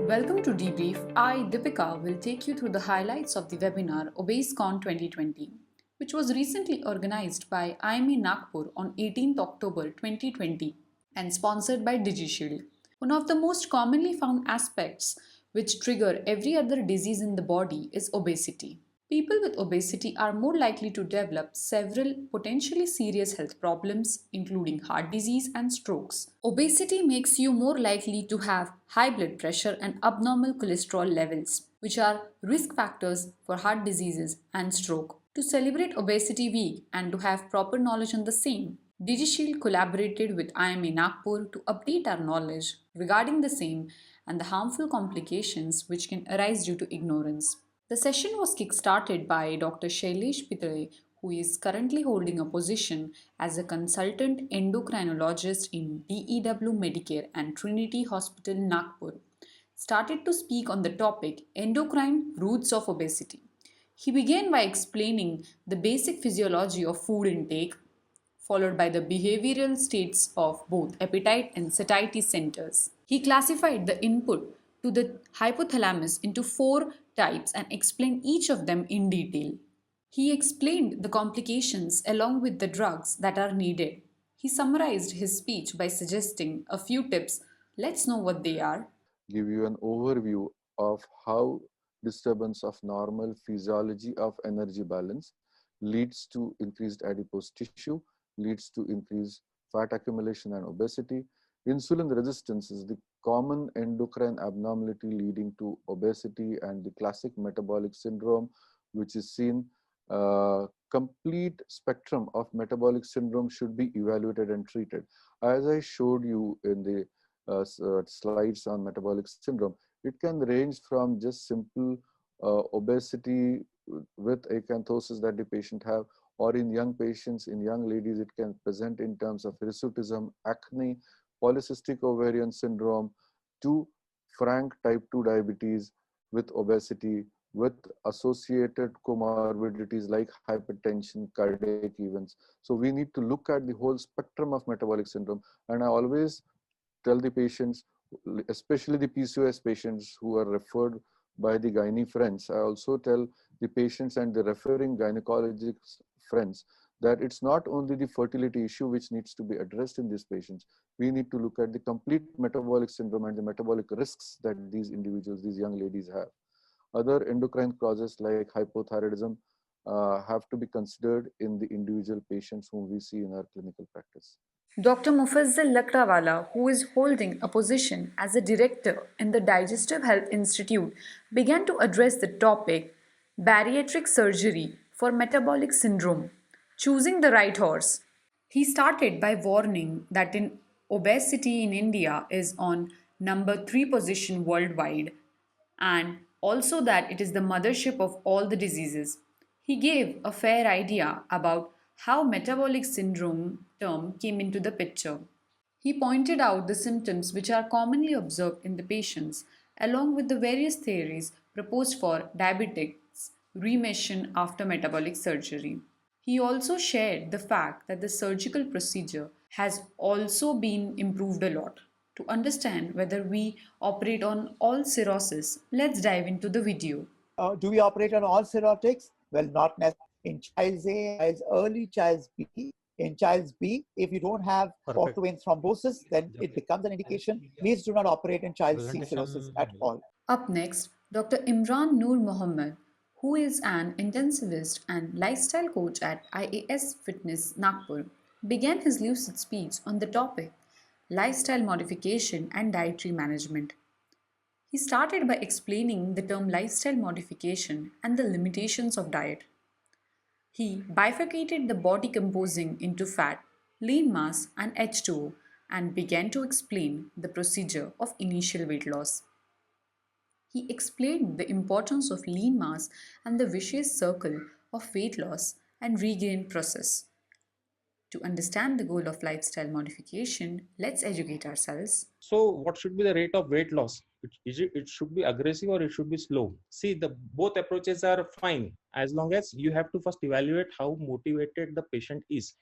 Welcome to Debrief. I, Deepika, will take you through the highlights of the webinar ObeseCon 2020, which was recently organized by IMA Nagpur on 18th October 2020 and sponsored by DigiShield. One of the most commonly found aspects which trigger every other disease in the body is obesity. People with obesity are more likely to develop several potentially serious health problems, including heart disease and strokes. Obesity makes you more likely to have high blood pressure and abnormal cholesterol levels, which are risk factors for heart diseases and stroke. To celebrate Obesity Week and to have proper knowledge on the same, DigiShield collaborated with IMA Nagpur to update our knowledge regarding the same and the harmful complications which can arise due to ignorance. The session was kick-started by Dr. Shailesh Pitale, who is currently holding a position as a consultant endocrinologist in DEW Medicare and Trinity Hospital, Nagpur, started to speak on the topic endocrine roots of obesity. He began by explaining the basic physiology of food intake, followed by the behavioral states of both appetite and satiety centers. He classified the input to the hypothalamus into four types and explained each of them in detail. He explained the complications along with the drugs that are needed. He summarized his speech by suggesting a few tips. Let's know what they are. Give you an overview of how disturbance of normal physiology of energy balance leads to increased adipose tissue, leads to increased fat accumulation and obesity. Insulin resistance is the common endocrine abnormality leading to obesity and the classic metabolic syndrome, which is seen. Complete spectrum of metabolic syndrome should be evaluated and treated. As I showed you in the slides on metabolic syndrome, it can range from just simple obesity with acanthosis that the patient have, or in young patients, in young ladies, it can present in terms of hirsutism, acne, polycystic ovarian syndrome, to frank type 2 diabetes with obesity, with associated comorbidities like hypertension, cardiac events. So we need to look at the whole spectrum of metabolic syndrome. And I always tell the patients, especially the PCOS patients who are referred by the gynae friends, I also tell the patients and the referring gynecologist friends that it's not only the fertility issue which needs to be addressed in these patients. We need to look at the complete metabolic syndrome and the metabolic risks that these individuals, these young ladies have. Other endocrine causes like hypothyroidism have to be considered in the individual patients whom we see in our clinical practice. Dr. Mufazzal Lakrawala, who is holding a position as a director in the Digestive Health Institute, began to address the topic bariatric surgery for metabolic syndrome, choosing the right horse. He started by warning that obesity in India is on number 3 position worldwide and also that it is the mothership of all the diseases. He gave a fair idea about how metabolic syndrome term came into the picture. He pointed out the symptoms which are commonly observed in the patients, along with the various theories proposed for diabetics remission after metabolic surgery. He also shared the fact that the surgical procedure has also been improved a lot. To understand whether we operate on all cirrhosis, let's dive into the video. Do we operate on all cirrhotics? Well, not necessarily. In child's A, child's early, child's B. In child's B, if you don't have portal vein thrombosis, then it becomes an indication. Please do not operate in child's C cirrhosis at all. Up next, Dr. Imran Noor Mohammed, who is an intensivist and lifestyle coach at IAS Fitness Nagpur, began his lucid speech on the topic lifestyle modification and dietary management. He started by explaining the term lifestyle modification and the limitations of diet. He bifurcated the body composing into fat, lean mass, and H2O and began to explain the procedure of initial weight loss. He explained the importance of lean mass and the vicious circle of weight loss and regain process. To understand the goal of lifestyle modification, let's educate ourselves. So what should be the rate of weight loss? It should be aggressive or it should be slow? See, both approaches are fine as long as you have to first evaluate how motivated the patient is.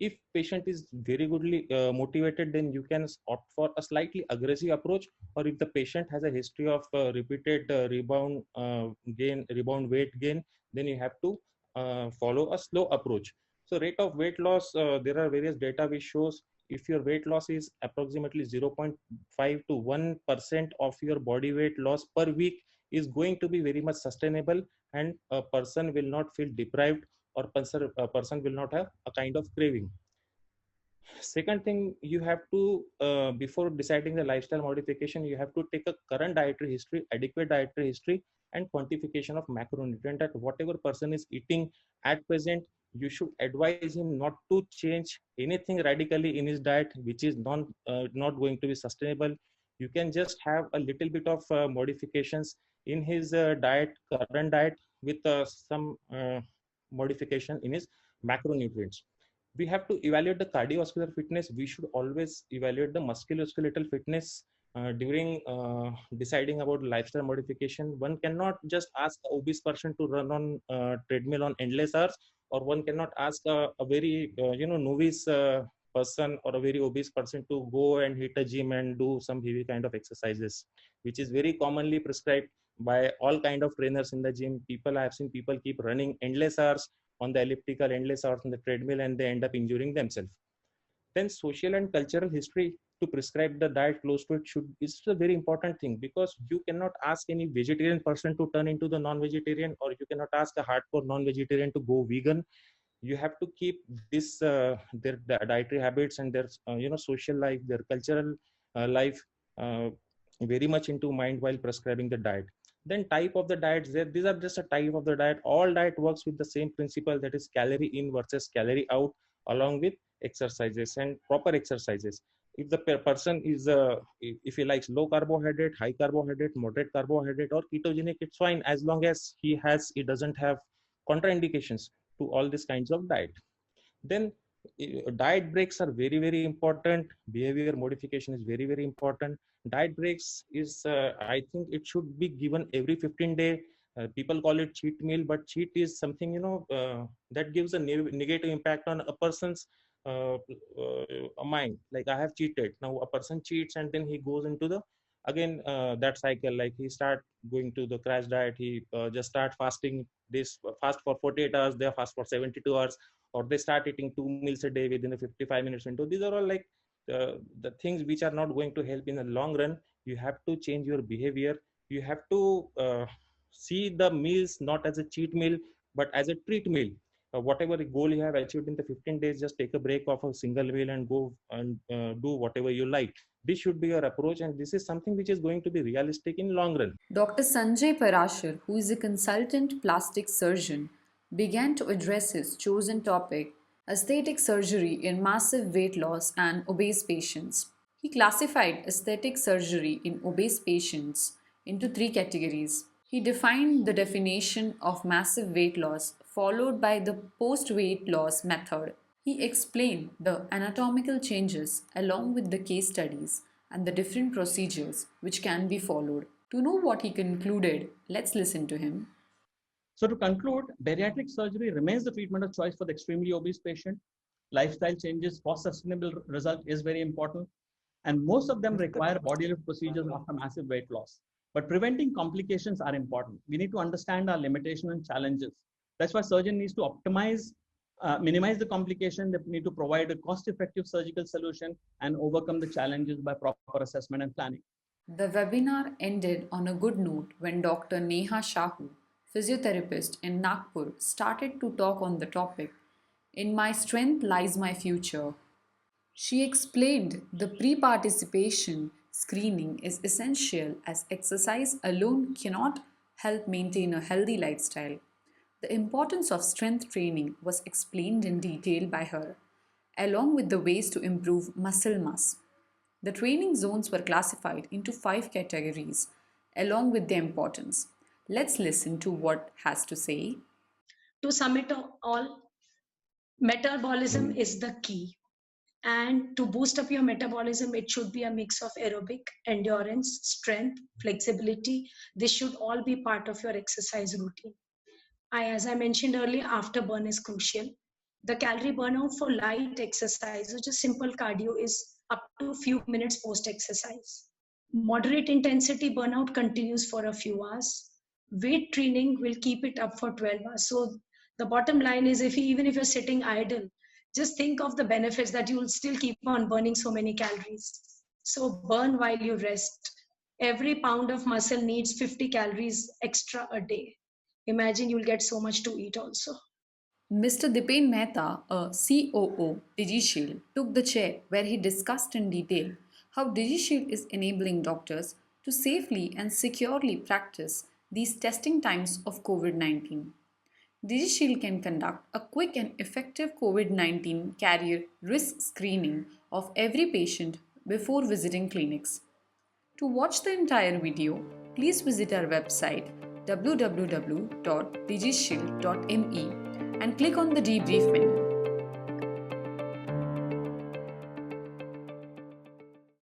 If patient is very goodly motivated, then you can opt for a slightly aggressive approach. Or if the patient has a history of repeated rebound weight gain, then you have to follow a slow approach. So rate of weight loss, there are various data which shows if your weight loss is approximately 0.5 to 1% of your body weight loss per week, is going to be very much sustainable, and a person will not feel deprived, or a person will not have a kind of craving. Second thing, you have to before deciding the lifestyle modification, you have to take a current dietary history, adequate dietary history, and quantification of macronutrient, that whatever person is eating at present, you should advise him not to change anything radically in his diet which is not going to be sustainable. You can just have a little bit of modifications in his current diet, with some modification in his macronutrients. We have to evaluate the cardiovascular fitness. We should always evaluate the musculoskeletal fitness during deciding about lifestyle modification. One cannot just ask an obese person to run on treadmill on endless hours, or one cannot ask a very novice person or a very obese person to go and hit a gym and do some heavy kind of exercises, which is very commonly prescribed by all kind of trainers in the gym. I have seen people keep running endless hours on the elliptical, endless hours on the treadmill, and they end up injuring themselves. Then social and cultural history to prescribe the diet close to it is a very important thing, because you cannot ask any vegetarian person to turn into the non-vegetarian, or you cannot ask a hardcore non-vegetarian to go vegan. You have to keep this their dietary habits and their social life, their cultural life very much into mind while prescribing the diet. Then type of the diets, these are just a type of the diet. All diet works with the same principle, that is calorie in versus calorie out, along with exercises and proper exercises. If the person is if he likes low carbohydrate, high carbohydrate, moderate carbohydrate, or ketogenic, it's fine, as long as he doesn't have contraindications to all these kinds of diet. Then diet breaks are very, very important. Behavior modification is very, very important. Diet breaks is I think it should be given every 15 day. People call it cheat meal, but cheat is something that gives a negative impact on a person's mind. Like, I have cheated, now a person cheats and then he goes into the again that cycle. Like, he start going to the crash diet, he just start fasting, this fast for 48 hours, they fast for 72 hours, or they start eating 2 meals a day within a 55 minutes window. These are all like the things which are not going to help in the long run. You have to change your behavior. You have to see the meals not as a cheat meal, but as a treat meal. Whatever goal you have achieved in the 15 days, just take a break of a single meal and go and do whatever you like. This should be your approach, and this is something which is going to be realistic in long run. Dr. Sanjay Parashar, who is a consultant plastic surgeon, began to address his chosen topic, aesthetic surgery in massive weight loss and obese patients. He classified aesthetic surgery in obese patients into three categories. He defined the definition of massive weight loss, followed by the post weight loss method. He explained the anatomical changes along with the case studies and the different procedures which can be followed. To know what he concluded, let's listen to him. So to conclude, bariatric surgery remains the treatment of choice for the extremely obese patient. Lifestyle changes for sustainable result is very important, and most of them require body lift procedures after massive weight loss. But preventing complications are important. We need to understand our limitations and challenges. That's why surgeon needs to optimize, minimize the complication. They need to provide a cost-effective surgical solution and overcome the challenges by proper assessment and planning. The webinar ended on a good note when Dr. Neha Shahu, physiotherapist in Nagpur, started to talk on the topic, "In My Strength Lies My Future." She explained the pre-participation screening is essential as exercise alone cannot help maintain a healthy lifestyle. The importance of strength training was explained in detail by her, along with the ways to improve muscle mass. The training zones were classified into 5 categories, along with their importance. Let's listen to what has to say. To sum it all, metabolism is the key. And to boost up your metabolism, it should be a mix of aerobic, endurance, strength, flexibility. This should all be part of your exercise routine. As I mentioned earlier, afterburn is crucial. The calorie burnout for light exercise, or just simple cardio, is up to a few minutes post-exercise. Moderate intensity burnout continues for a few hours. Weight training will keep it up for 12 hours. So the bottom line is, even if you're sitting idle, just think of the benefits that you'll still keep on burning so many calories. So burn while you rest. Every pound of muscle needs 50 calories extra a day. Imagine you'll get so much to eat also. Mr. Dipen Mehta, a COO, DigiShield, took the chair where he discussed in detail how DigiShield is enabling doctors to safely and securely practice these testing times of COVID-19. DigiShield can conduct a quick and effective COVID-19 carrier risk screening of every patient before visiting clinics. To watch the entire video, please visit our website www.digishield.me and click on the debrief menu.